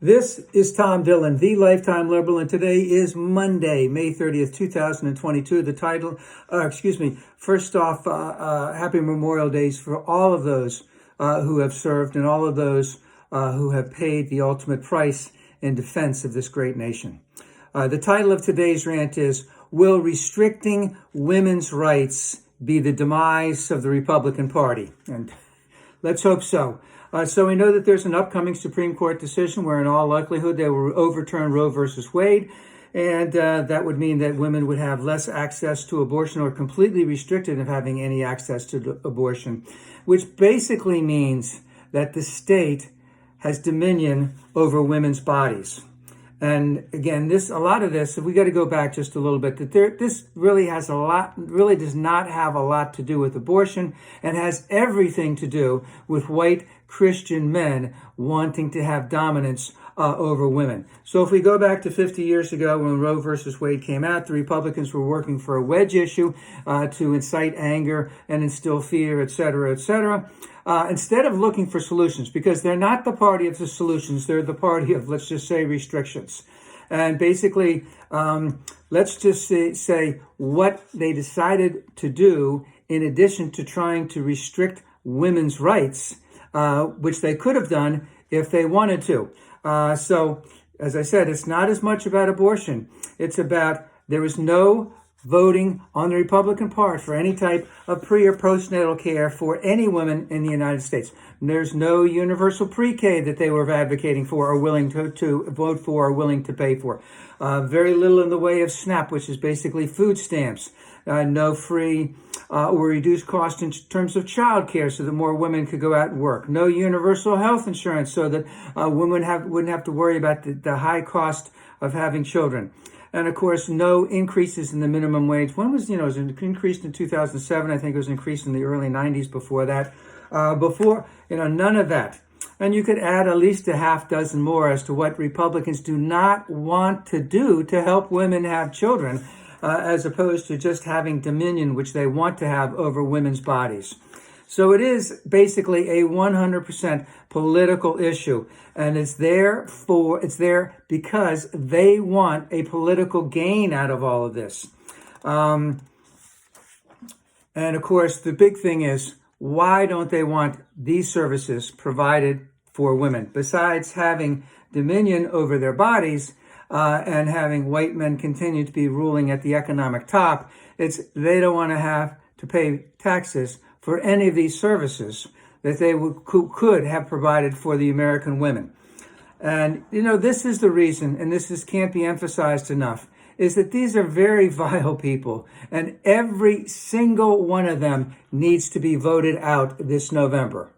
This is Tom Dillon, the Lifetime Liberal, and today is Monday, May 30th, 2022. The title, first off, happy Memorial Days for all of those who have served and all of those who have paid the ultimate price in defense of this great nation. The title of today's rant is, Will Restricting Women's Rights Be the Demise of the Republican Party? And let's hope so. So we know that there's an upcoming Supreme Court decision where in all likelihood they will overturn Roe versus Wade. And that would mean that women would have less access to abortion or completely restricted of having any access to abortion, which basically means that the state has dominion over women's bodies. And again, a lot of this, we got to go back just a little bit, this really does not have a lot to do with abortion and has everything to do with white Christian men wanting to have dominance over women. So if we go back to 50 years ago when Roe versus Wade came out, the Republicans were working for a wedge issue to incite anger and instill fear, et cetera, instead of looking for solutions, because they're not the party of the solutions, they're the party of, let's just say, restrictions. And basically, let's just say what they decided to do in addition to trying to restrict women's rights, which they could have done if they wanted to. So, as I said, it's not as much about abortion. It's about there is no voting on the Republican part for any type of pre or postnatal care for any women in the United States. There's no universal PreK that they were advocating for or willing to vote for or willing to pay for. Very little in the way of SNAP, which is basically food stamps. No free or reduced cost in terms of child care so that more women could go out and work. No universal health insurance so that women wouldn't have to worry about the high cost of having children. And of course, no increases in the minimum wage. One was, it was increased in 2007. I think it was increased in the early 90s before that. None of that. And you could add at least a half dozen more as to what Republicans do not want to do to help women have children, as opposed to just having dominion, which they want to have over women's bodies. So it is basically a 100% political issue, and it's there because they want a political gain out of all of this. And of course, the big thing is, why don't they want these services provided for women? Besides having dominion over their bodies and having white men continue to be ruling at the economic top, they don't want to have to pay taxes for any of these services that they could have provided for the American women. And, this is the reason, and can't be emphasized enough, is that these are very vile people, and every single one of them needs to be voted out this November.